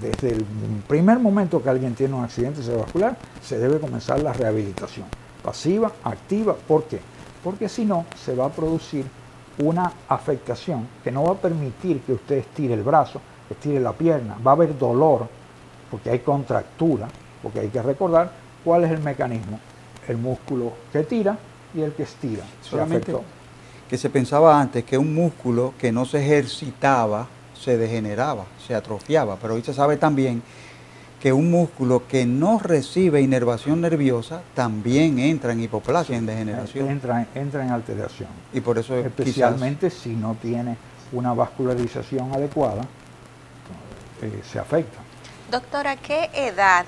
Desde el primer momento que alguien tiene un accidente cerebrovascular, se debe comenzar la rehabilitación. Pasiva, activa, ¿por qué? Porque si no, se va a producir una afectación que no va a permitir que usted estire el brazo, estire la pierna, va a haber dolor, porque hay contractura, porque hay que recordar cuál es el mecanismo. El músculo que tira y el que estira. Solamente que se pensaba antes que un músculo que no se ejercitaba se degeneraba, se atrofiaba, pero hoy se sabe también que un músculo que no recibe inervación nerviosa también entra en hipoplasia, en degeneración. Entra en alteración. Y por eso especialmente si no tiene una vascularización adecuada, se afecta. Doctora, ¿a qué edad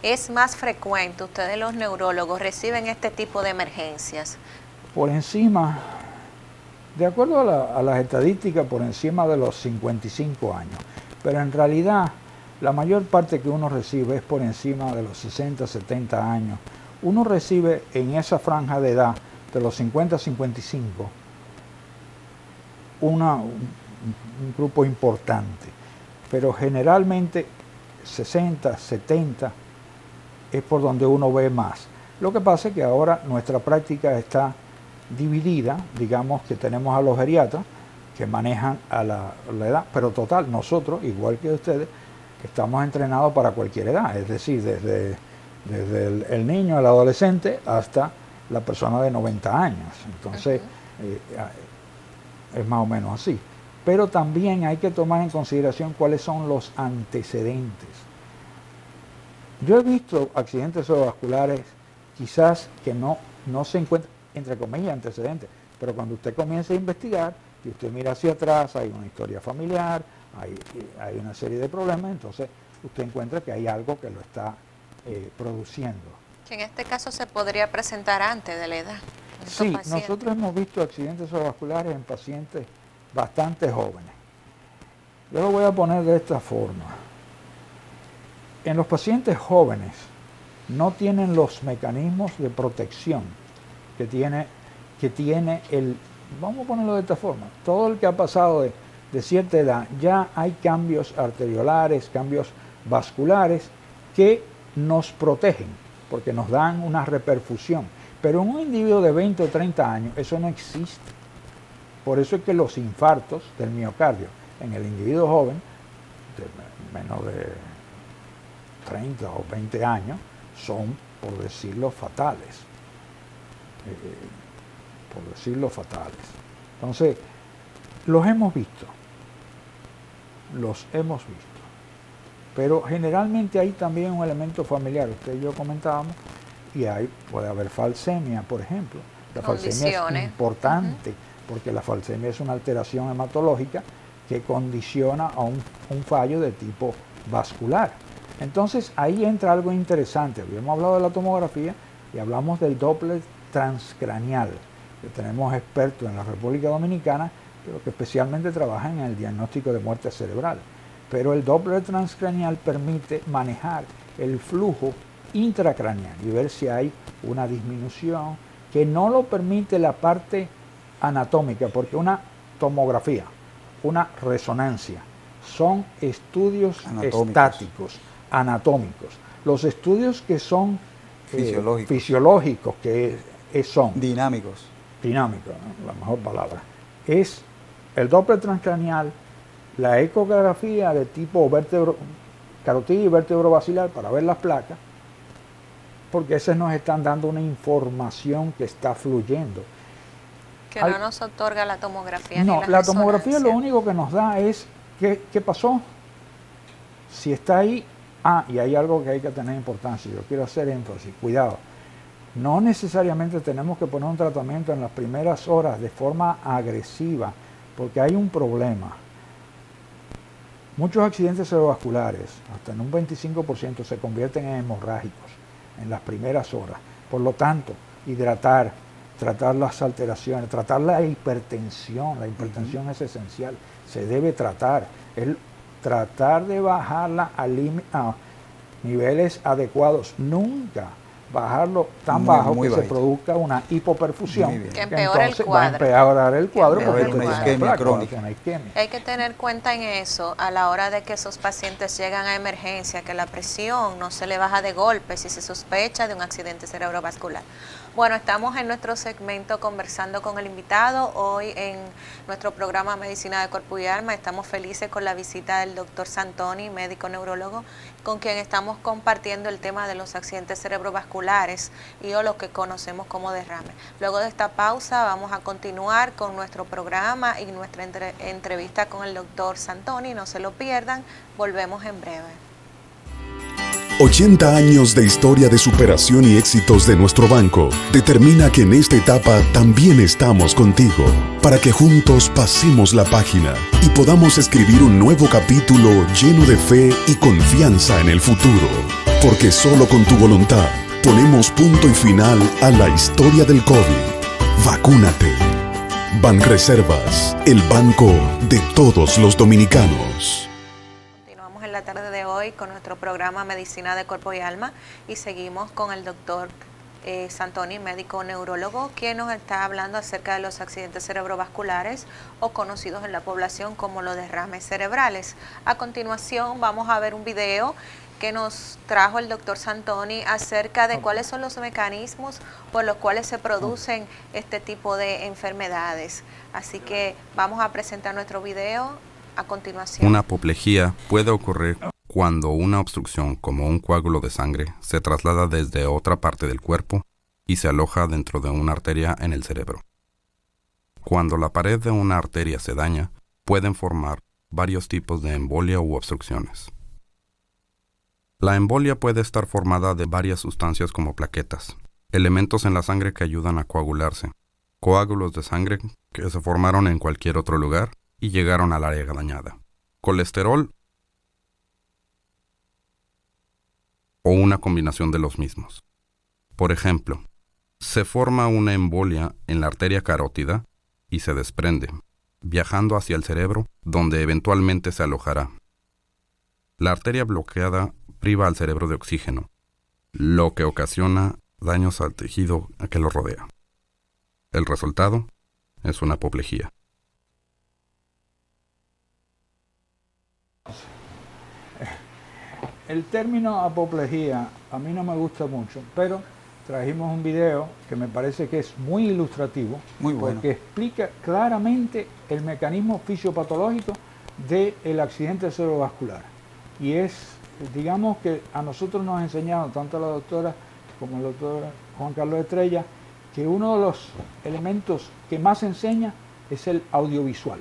es más frecuente ustedes los neurólogos reciben este tipo de emergencias? Por encima, de acuerdo a las estadísticas, por encima de los 55 años. Pero en realidad, la mayor parte que uno recibe es por encima de los 60, 70 años. Uno recibe en esa franja de edad, de los 50 a 55, un grupo importante. Pero generalmente 60, 70 es por donde uno ve más. Lo que pasa es que ahora nuestra práctica está dividida, digamos que tenemos a los geriatras que manejan a la edad, pero total, nosotros, igual que ustedes, estamos entrenados para cualquier edad, es decir, desde el niño, el adolescente, hasta la persona de 90 años. Entonces, es más o menos así. Pero también hay que tomar en consideración cuáles son los antecedentes. Yo he visto accidentes cerebrovasculares quizás que no se encuentran, entre comillas, antecedentes, pero cuando usted comienza a investigar y usted mira hacia atrás, hay una historia familiar, hay una serie de problemas, entonces usted encuentra que hay algo que lo está produciendo. Que en este caso se podría presentar antes de la edad. Sí, nosotros hemos visto accidentes cerebrovasculares en pacientes bastante jóvenes. Yo lo voy a poner de esta forma. En los pacientes jóvenes no tienen los mecanismos de protección que tiene el, vamos a ponerlo de esta forma, todo el que ha pasado de cierta edad, ya hay cambios arteriolares, cambios vasculares que nos protegen, porque nos dan una reperfusión. Pero en un individuo de 20 o 30 años eso no existe. Por eso es que los infartos del miocardio en el individuo joven, de menos de 30 o 20 años, son, por decirlo, fatales. Entonces, los hemos visto. Pero generalmente hay también un elemento familiar. Usted y yo comentábamos, y puede haber falsemia, por ejemplo. La falsemia es importante, porque la falsemia es una alteración hematológica que condiciona a un fallo de tipo vascular. Entonces ahí entra algo interesante. Habíamos hablado de la tomografía y hablamos del Doppler transcranial, que tenemos expertos en la República Dominicana, pero que especialmente trabajan en el diagnóstico de muerte cerebral. Pero el Doppler transcranial permite manejar el flujo intracraneal y ver si hay una disminución, que no lo permite la parte anatómica, porque una tomografía, una resonancia, son estudios estáticos, anatómicos. Los estudios que son fisiológicos, que son dinámicos, ¿no? La mejor palabra, es el Doppler transcranial, la ecografía de tipo carotidia y vértebro-basilar para ver las placas, porque esas nos están dando una información que está fluyendo. Que no nos otorga la tomografía. No, ni la tomografía lo único que nos da es qué pasó, si está ahí. Y hay algo que hay que tener importancia, yo quiero hacer énfasis, cuidado. No necesariamente tenemos que poner un tratamiento en las primeras horas de forma agresiva, porque hay un problema. Muchos accidentes cerebrovasculares, hasta en un 25%, se convierten en hemorrágicos en las primeras horas. Por lo tanto, hidratar, tratar las alteraciones, tratar la hipertensión. La hipertensión es esencial, se debe tratar. Tratar de bajarla a niveles adecuados, nunca bajarlo tan bajo que se produzca una hipoperfusión, que empeora el cuadro. Va a empeorar el cuadro porque una isquemia crónica. Hay que tener cuenta en eso a la hora de que esos pacientes llegan a emergencia, que la presión no se le baja de golpe si se sospecha de un accidente cerebrovascular. Bueno, estamos en nuestro segmento conversando con el invitado. Hoy en nuestro programa Medicina de Cuerpo y Alma estamos felices con la visita del doctor Santoni, médico neurólogo, con quien estamos compartiendo el tema de los accidentes cerebrovasculares y o lo que conocemos como derrame. Luego de esta pausa vamos a continuar con nuestro programa y nuestra entrevista con el doctor Santoni. No se lo pierdan, volvemos en breve. 80 años de historia de superación y éxitos de nuestro banco determina que en esta etapa también estamos contigo, para que juntos pasemos la página y podamos escribir un nuevo capítulo lleno de fe y confianza en el futuro. Porque solo con tu voluntad ponemos punto y final a la historia del COVID. Vacúnate. Banreservas, el banco de todos los dominicanos. La tarde de hoy con nuestro programa Medicina de Cuerpo y Alma y seguimos con el doctor Santoni, médico neurólogo, quien nos está hablando acerca de los accidentes cerebrovasculares o conocidos en la población como los derrames cerebrales. A continuación vamos a ver un video que nos trajo el doctor Santoni acerca de cuáles son los mecanismos por los cuales se producen este tipo de enfermedades. Así que vamos a presentar nuestro video a continuación. Una apoplejía puede ocurrir cuando una obstrucción, como un coágulo de sangre, se traslada desde otra parte del cuerpo y se aloja dentro de una arteria en el cerebro. Cuando la pared de una arteria se daña, pueden formar varios tipos de embolia u obstrucciones. La embolia puede estar formada de varias sustancias como plaquetas, elementos en la sangre que ayudan a coagularse, coágulos de sangre que se formaron en cualquier otro lugar y llegaron al área dañada, colesterol o una combinación de los mismos. Por ejemplo, se forma una embolia en la arteria carótida y se desprende, viajando hacia el cerebro, donde eventualmente se alojará. La arteria bloqueada priva al cerebro de oxígeno, lo que ocasiona daños al tejido que lo rodea. El resultado es una apoplejía. El término apoplejía a mí no me gusta mucho, pero trajimos un video que me parece que es muy ilustrativo, Muy bueno. porque explica claramente el mecanismo fisiopatológico del accidente cerebrovascular. Y es, digamos que a nosotros nos ha enseñado, tanto la doctora como el doctor Juan Carlos Estrella, que uno de los elementos que más enseña es el audiovisual.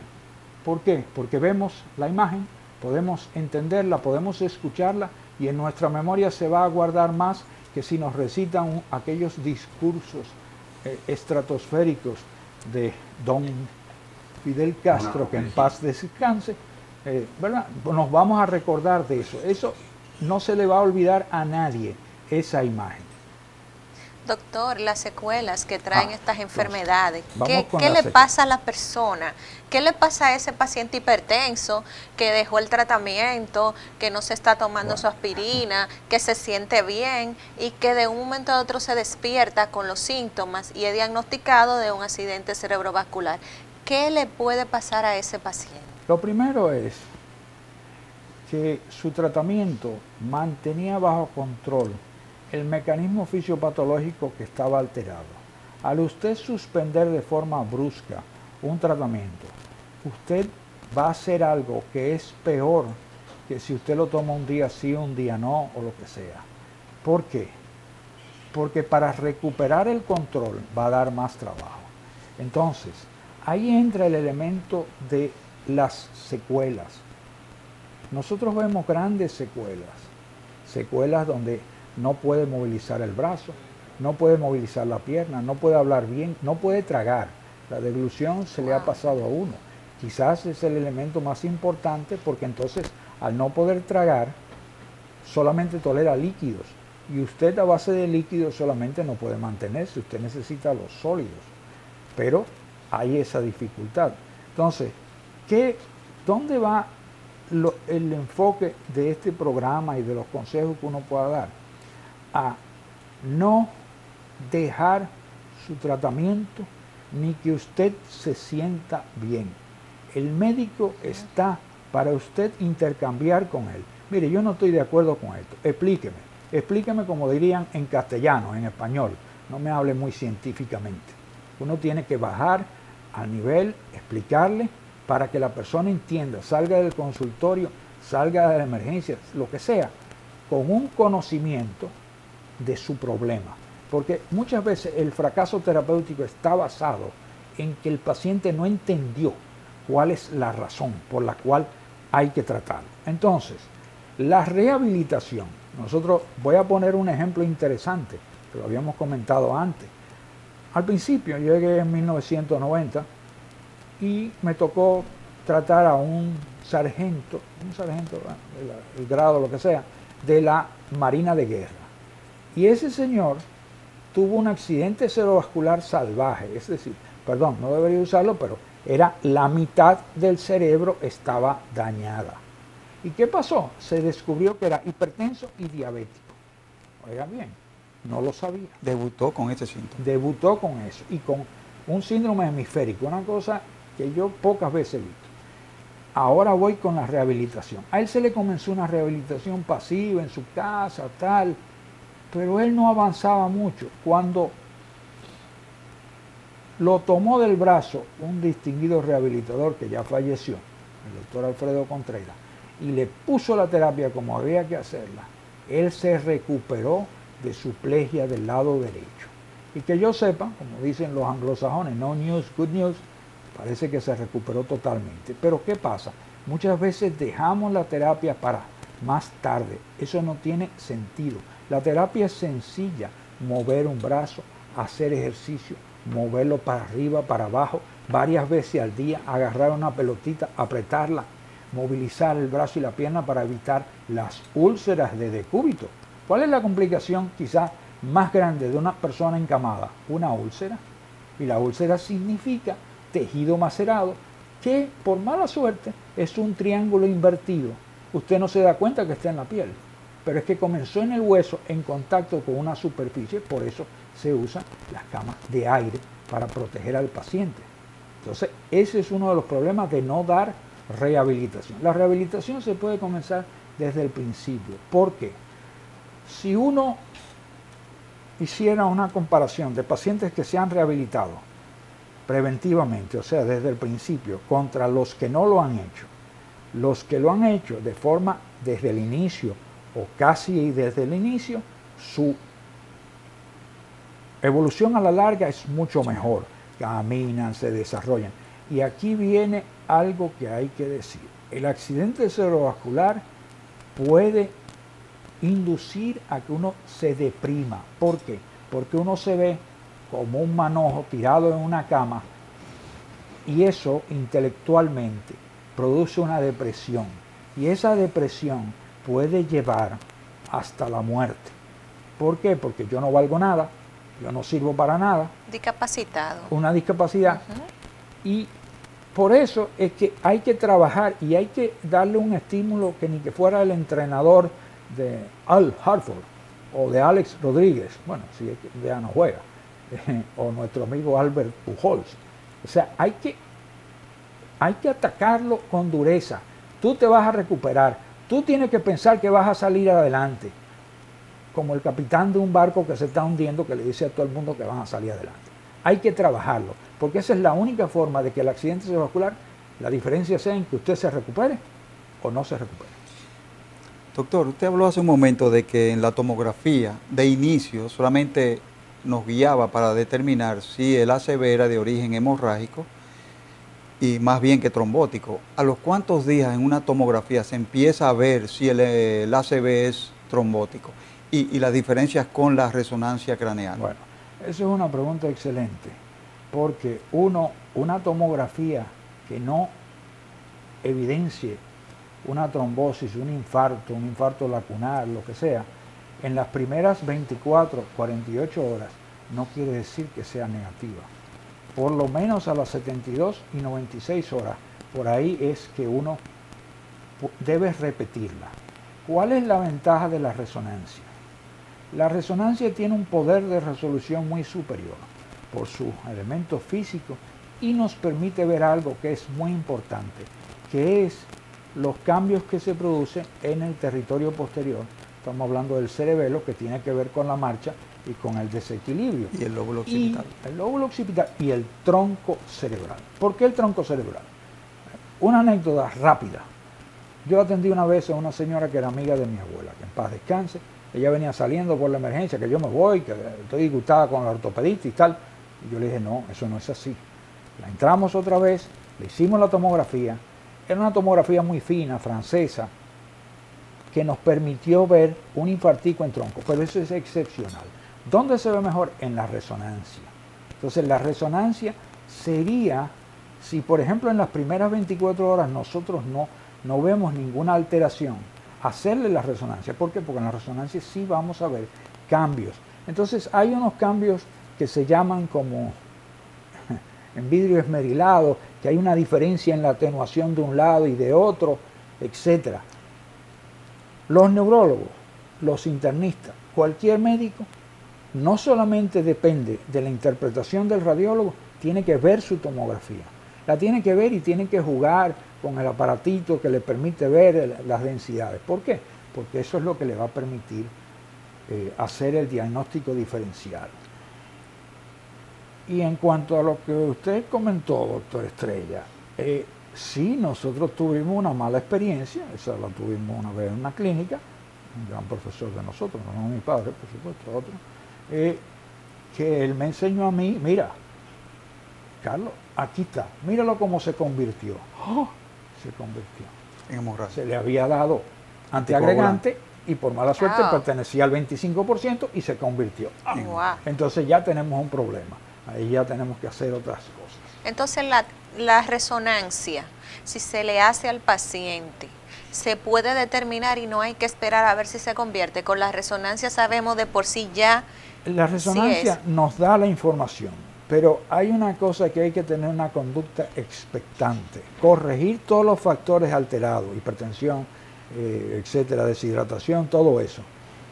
¿Por qué? Porque vemos la imagen, podemos entenderla, podemos escucharla y en nuestra memoria se va a guardar más que si nos recitan aquellos discursos estratosféricos de don Fidel Castro, que en paz descanse, ¿verdad? Nos vamos a recordar de eso. Eso no se le va a olvidar a nadie, esa imagen. Doctor, las secuelas que traen estas enfermedades, ¿qué le pasa a la persona? ¿Qué le pasa a ese paciente hipertenso que dejó el tratamiento, que no se está tomando su aspirina, que se siente bien y que de un momento a otro se despierta con los síntomas y es diagnosticado de un accidente cerebrovascular? ¿Qué le puede pasar a ese paciente? Lo primero es que su tratamiento mantenía bajo control el mecanismo fisiopatológico que estaba alterado. Al usted suspender de forma brusca un tratamiento, usted va a hacer algo que es peor que si usted lo toma un día sí, un día no, o lo que sea. ¿Por qué? Porque para recuperar el control va a dar más trabajo. Entonces, ahí entra el elemento de las secuelas. Nosotros vemos grandes secuelas donde no puede movilizar el brazo, no puede movilizar la pierna, no puede hablar bien, no puede tragar. La deglución se le ha pasado a uno. Quizás es el elemento más importante porque entonces al no poder tragar solamente tolera líquidos y usted a base de líquidos solamente no puede mantenerse, usted necesita los sólidos. Pero hay esa dificultad. Entonces, ¿dónde va el enfoque de este programa y de los consejos que uno pueda dar? A no dejar su tratamiento ni que usted se sienta bien. El médico está para usted intercambiar con él. Mire, yo no estoy de acuerdo con esto. Explíqueme como dirían en castellano, en español. No me hable muy científicamente. Uno tiene que bajar al nivel, explicarle para que la persona entienda, salga del consultorio, salga de la emergencia, lo que sea, con un conocimiento de su problema. Porque muchas veces el fracaso terapéutico está basado en que el paciente no entendió cuál es la razón por la cual hay que tratarlo. Entonces, la rehabilitación, voy a poner un ejemplo interesante, que lo habíamos comentado antes. Al principio, yo llegué en 1990 y me tocó tratar a un sargento, el grado, lo que sea, de la Marina de Guerra. Y ese señor tuvo un accidente cerebrovascular salvaje, es decir, perdón, no debería usarlo, pero era la mitad del cerebro estaba dañada. ¿Y qué pasó? Se descubrió que era hipertenso y diabético. Oiga bien, no lo sabía. Debutó con ese síntoma. Debutó con eso y con un síndrome hemisférico, una cosa que yo pocas veces he visto. Ahora voy con la rehabilitación. A él se le comenzó una rehabilitación pasiva en su casa, tal, pero él no avanzaba mucho. Cuando lo tomó del brazo un distinguido rehabilitador que ya falleció, el doctor Alfredo Contreras, y le puso la terapia como había que hacerla, él se recuperó de su plegia del lado derecho. Y que yo sepa, como dicen los anglosajones, no news, good news, parece que se recuperó totalmente. Pero ¿qué pasa? Muchas veces dejamos la terapia para más tarde. Eso no tiene sentido. La terapia es sencilla. Mover un brazo, hacer ejercicio, moverlo para arriba, para abajo, varias veces al día, agarrar una pelotita, apretarla, movilizar el brazo y la pierna para evitar las úlceras de decúbito. ¿Cuál es la complicación quizás más grande de una persona encamada? Una úlcera. Y la úlcera significa tejido macerado, que por mala suerte es un triángulo invertido. Usted no se da cuenta que está en la piel, pero es que comenzó en el hueso en contacto con una superficie, por eso se usan las camas de aire para proteger al paciente. Entonces, ese es uno de los problemas de no dar rehabilitación. La rehabilitación se puede comenzar desde el principio. ¿Por qué? Si uno hiciera una comparación de pacientes que se han rehabilitado preventivamente, o sea, desde el principio, contra los que no lo han hecho, los que lo han hecho de forma desde el inicio o casi desde el inicio, su evolución a la larga es mucho mejor, caminan, se desarrollan. Y aquí viene algo que hay que decir. El accidente cerebrovascular puede inducir a que uno se deprima. ¿Por qué? Porque uno se ve como un manojo tirado en una cama y eso intelectualmente produce una depresión. Y esa depresión puede llevar hasta la muerte. ¿Por qué? Porque yo no valgo nada, yo no sirvo para nada. Discapacitado. Una discapacidad. Y por eso es que hay que trabajar y hay que darle un estímulo que ni que fuera el entrenador de Al Hartford o de Alex Rodríguez, bueno, si ya no juega, o nuestro amigo Albert Pujols. O sea, hay que atacarlo con dureza. Tú te vas a recuperar, tú tienes que pensar que vas a salir adelante, como el capitán de un barco que se está hundiendo que le dice a todo el mundo que van a salir adelante. Hay que trabajarlo, porque esa es la única forma de que el accidente cerebrovascular, la diferencia sea en que usted se recupere o no se recupere. Doctor, usted habló hace un momento de que en la tomografía de inicio solamente nos guiaba para determinar si el ACV era de origen hemorrágico y más bien que trombótico. ¿A los cuántos días en una tomografía se empieza a ver si el ACV es trombótico? Y las diferencias con la resonancia craneal. Bueno, eso es una pregunta excelente, porque una tomografía que no evidencie una trombosis, un infarto lacunar, lo que sea, en las primeras 24, 48 horas, no quiere decir que sea negativa. Por lo menos a las 72 y 96 horas, por ahí es que uno debe repetirla. ¿Cuál es la ventaja de la resonancia? La resonancia tiene un poder de resolución muy superior por sus elementos físicos y nos permite ver algo que es muy importante, que es los cambios que se producen en el territorio posterior. Estamos hablando del cerebelo, que tiene que ver con la marcha y con el desequilibrio. Y el lóbulo occipital. El lóbulo occipital y el tronco cerebral. ¿Por qué el tronco cerebral? Una anécdota rápida. Yo atendí una vez a una señora que era amiga de mi abuela, que en paz descanse. Ella venía saliendo por la emergencia, que yo me voy, que estoy disgustada con el ortopedista y tal. Y yo le dije, no, eso no es así. La entramos otra vez, le hicimos la tomografía. Era una tomografía muy fina, francesa, que nos permitió ver un infartico en tronco, pero eso es excepcional. ¿Dónde se ve mejor? En la resonancia. Entonces la resonancia sería, si por ejemplo en las primeras 24 horas nosotros no vemos ninguna alteración, hacerle la resonancia. ¿Por qué? Porque en la resonancia sí vamos a ver cambios. Entonces hay unos cambios que se llaman como en vidrio esmerilado, que hay una diferencia en la atenuación de un lado y de otro, etc. Los neurólogos, los internistas, cualquier médico, no solamente depende de la interpretación del radiólogo, tiene que ver su tomografía. La tiene que ver y tiene que jugar con el aparatito que le permite ver las densidades. ¿Por qué? Porque eso es lo que le va a permitir hacer el diagnóstico diferencial. Y en cuanto a lo que usted comentó, doctor Estrella, sí, nosotros tuvimos una mala experiencia, esa la tuvimos una vez en una clínica, un gran profesor de nosotros, no mi padre, por supuesto, otro, que él me enseñó a mí, mira, Carlos, aquí está, míralo cómo se convirtió. ¡Oh! Se convirtió. En hemorragia. Se le había dado antiagregante y por mala suerte pertenecía al 25% y se convirtió. Wow. Entonces ya tenemos un problema. Ahí ya tenemos que hacer otras cosas. Entonces la resonancia, si se le hace al paciente, se puede determinar y no hay que esperar a ver si se convierte. Con la resonancia sabemos de por sí ya. La resonancia nos da la información, pero hay una cosa que hay que tener una conducta expectante, corregir todos los factores alterados, hipertensión, etcétera, deshidratación, todo eso.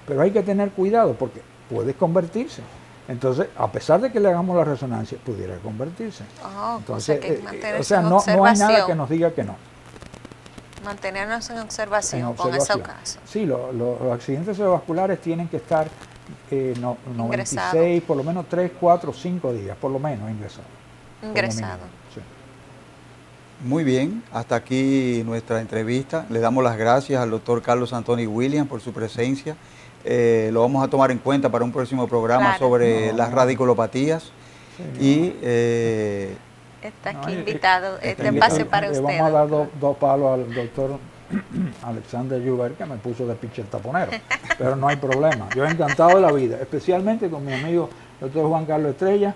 Pero hay que tener cuidado porque puede convertirse. Entonces, a pesar de que le hagamos la resonancia, pudiera convertirse. Entonces, o sea, no hay nada que nos diga que no. Mantenernos en observación con ese caso. Sí, los accidentes cerebrovasculares tienen que estar 96, por lo menos 3, 4, 5 días, por lo menos ingresado. Ingresado. Sí. Muy bien, hasta aquí nuestra entrevista. Le damos las gracias al doctor Carlos Anthony Williams por su presencia. Lo vamos a tomar en cuenta para un próximo programa sobre las radiculopatías. Sí, y está aquí invitado, este pase para usted. Vamos a dar dos palos al doctor Alexander Juber, que me puso de pitcher taponero, pero no hay problema. Yo he encantado de la vida, especialmente con mi amigo doctor Juan Carlos Estrella,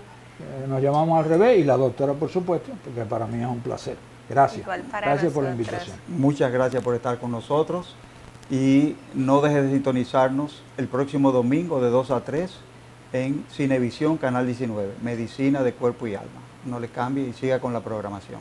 nos llamamos al revés, y la doctora, por supuesto, porque para mí es un placer. Gracias. Gracias por la invitación. Muchas gracias por estar con nosotros y no deje de sintonizarnos el próximo domingo de 2 a 3 en Cinevisión, Canal 19, Medicina de Cuerpo y Alma. No le cambie y siga con la programación.